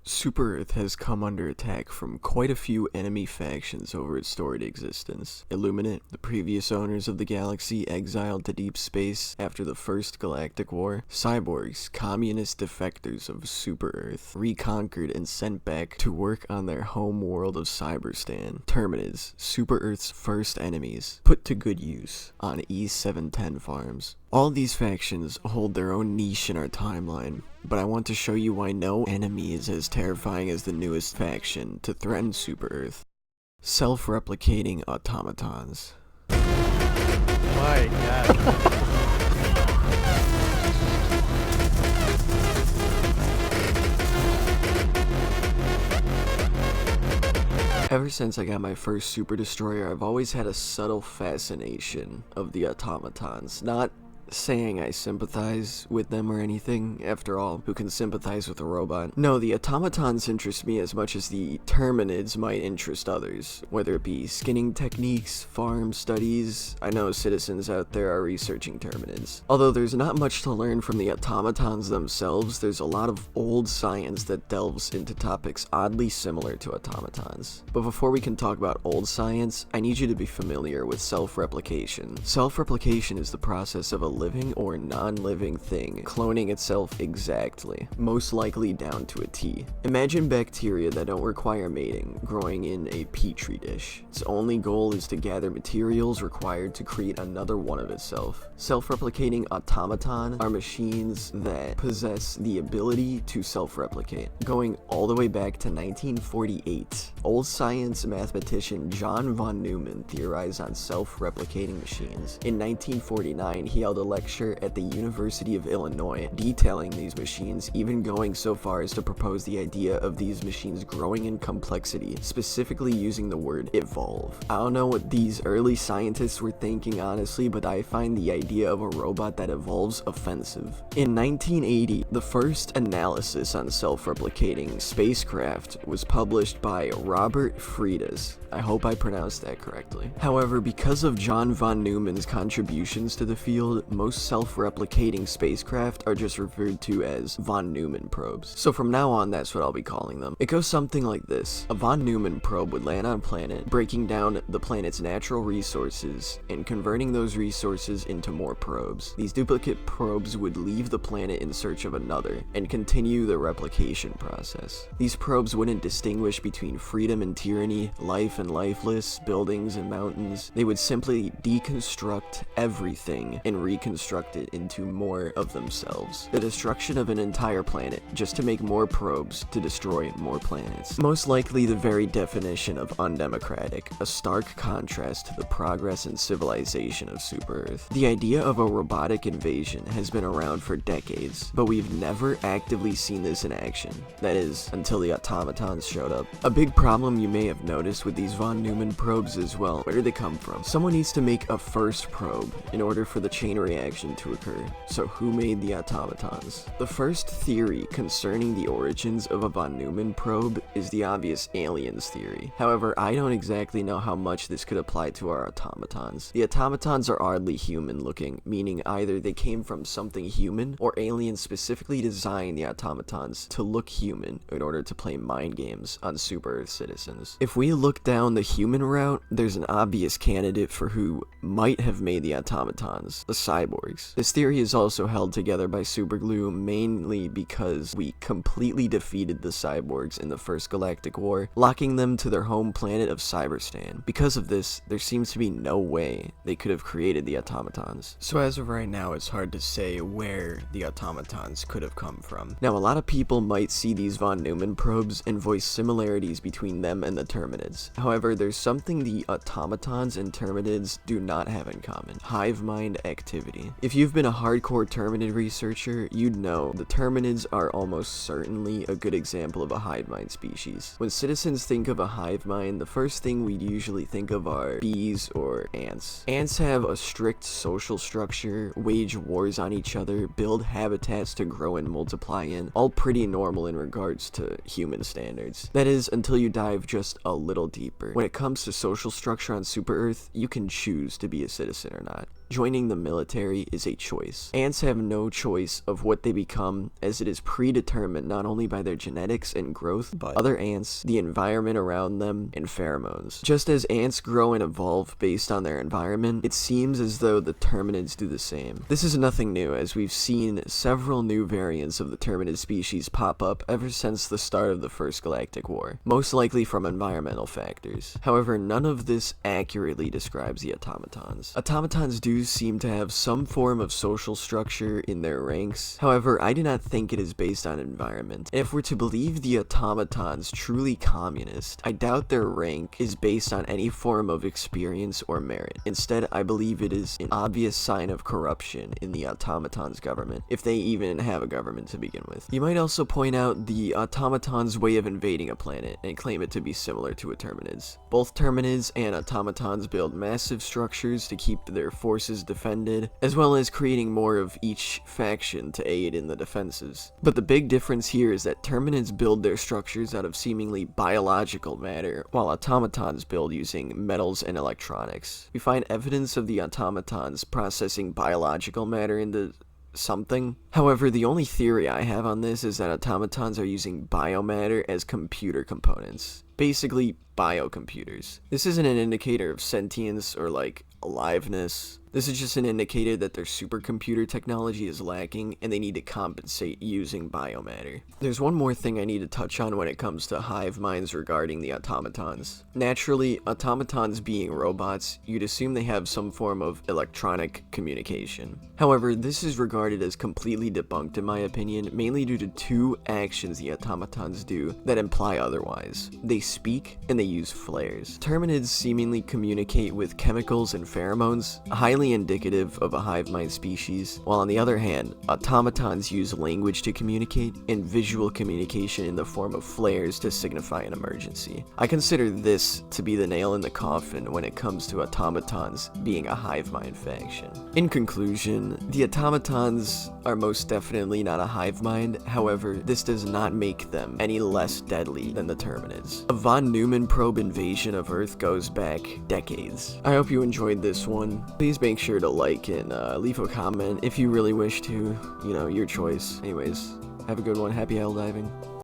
Super-Earth has come under attack from quite a few enemy factions over its storied existence. Illuminate, the previous owners of the galaxy exiled to deep space after the First Galactic War. Cyborgs, communist defectors of Super-Earth, reconquered and sent back to work on their home world of Cyberstan. Terminids, Super-Earth's first enemies, put to good use on E710 farms. All these factions hold their own niche in our timeline, but I want to show you why no enemy is as terrifying as the newest faction to threaten Super-Earth. Self-replicating automatons. My god. Ever since I got my first Super Destroyer, I've always had a subtle fascination of the automatons. Not saying I sympathize with them or anything. After all, who can sympathize with a robot? No, the automatons interest me as much as the terminids might interest others, whether it be skinning techniques, farm studies. I know citizens out there are researching terminids. Although there's not much to learn from the automatons themselves, there's a lot of old science that delves into topics oddly similar to automatons. But before we can talk about old science, I need you to be familiar with self-replication. Self-replication is the process of a living or non-living thing cloning itself exactly, most likely down to a T. Imagine bacteria that don't require mating growing in a petri dish. Its only goal is to gather materials required to create another one of itself. Self-replicating automaton are machines that possess the ability to self-replicate. Going all the way back to 1948, old science mathematician John von Neumann theorized on self-replicating machines. In 1949, he held a lecture at the University of Illinois detailing these machines, even going so far as to propose the idea of these machines growing in complexity, specifically using the word evolve. I don't know what these early scientists were thinking honestly, but I find the idea of a robot that evolves offensive. In 1980, the first analysis on self-replicating spacecraft was published by Robert Freitas. I hope I pronounced that correctly. However, because of John von Neumann's contributions to the field, most self-replicating spacecraft are just referred to as von Neumann probes. So from now on, that's what I'll be calling them. It goes something like this. A von Neumann probe would land on a planet, breaking down the planet's natural resources and converting those resources into more probes. These duplicate probes would leave the planet in search of another and continue the replication process. These probes wouldn't distinguish between freedom and tyranny, life and lifeless, buildings and mountains. They would simply deconstruct everything and reconstruct it into more of themselves. The destruction of an entire planet just to make more probes to destroy more planets. Most likely the very definition of undemocratic, a stark contrast to the progress and civilization of Super-Earth. The idea of a robotic invasion has been around for decades, but we've never actively seen this in action. That is, until the automatons showed up. A big problem you may have noticed with these von Neumann probes is, well, where do they come from? Someone needs to make a first probe in order for the chain reaction to occur. So who made the automatons? The first theory concerning the origins of a von Neumann probe is the obvious aliens theory. However, I don't exactly know how much this could apply to our automatons. The automatons are oddly human looking, meaning either they came from something human or aliens specifically designed the automatons to look human in order to play mind games on Super-Earth citizens. If we look down the human route, there's an obvious candidate for who might have made the automatons, the cyborgs. This theory is also held together by superglue mainly because we completely defeated the cyborgs in the First Galactic War, locking them to their home planet of Cyberstan. Because of this, there seems to be no way they could have created the automatons. So as of right now, it's hard to say where the automatons could have come from. Now, a lot of people might see these von Neumann probes and voice similarities between them and the terminids. However, there's something the automatons and terminids do not have in common: hive mind activity. If you've been a hardcore terminid researcher, you'd know the terminids are almost certainly a good example of a hive mind species. When citizens think of a hive mind, the first thing we usually think of are bees or ants. Ants have a strict social structure, wage wars on each other, build habitats to grow and multiply in, all pretty normal in regards to human standards. That is, until you dive just a little deeper. When it comes to social structure on Super-Earth, you can choose to be a citizen or not. joining the military is a choice. Ants have no choice of what they become, as it is predetermined not only by their genetics and growth, but other ants, the environment around them, and pheromones. Just as ants grow and evolve based on their environment, it seems as though the terminids do the same. This is nothing new, as we've seen several new variants of the terminid species pop up ever since the start of the First Galactic War, most likely from environmental factors. However, none of this accurately describes the automatons. Automatons do seem to have some form of social structure in their ranks. However, I do not think it is based on environment. If we're to believe the automatons truly communist, I doubt their rank is based on any form of experience or merit. Instead, I believe it is an obvious sign of corruption in the automatons' government, if they even have a government to begin with. You might also point out the automatons' way of invading a planet and claim it to be similar to a terminids. Both terminids and automatons build massive structures to keep their forces defended, as well as creating more of each faction to aid in the defenses. But the big difference here is that terminids build their structures out of seemingly biological matter, while automatons build using metals and electronics. We find evidence of the automatons processing biological matter into something. However, the only theory I have on this is that automatons are using biomatter as computer components. Basically, biocomputers. This isn't an indicator of sentience or aliveness. This is just an indicator that their supercomputer technology is lacking and they need to compensate using biomatter. There's one more thing I need to touch on when it comes to hive minds regarding the automatons. Naturally, automatons being robots, you'd assume they have some form of electronic communication. However, this is regarded as completely debunked in my opinion, mainly due to two actions the automatons do that imply otherwise. They speak and they use flares. Terminids seemingly communicate with chemicals and pheromones, highly indicative of a hive mind species, while on the other hand, automatons use language to communicate and visual communication in the form of flares to signify an emergency. I consider this to be the nail in the coffin when it comes to automatons being a hive mind faction. In conclusion, the automatons are most definitely not a hive mind, however, this does not make them any less deadly than the terminids. A von Neumann probe invasion of Earth goes back decades. I hope you enjoyed this one. Please make sure to like and leave a comment if you really wish to, your choice. Anyways, have a good one. Happy hell diving.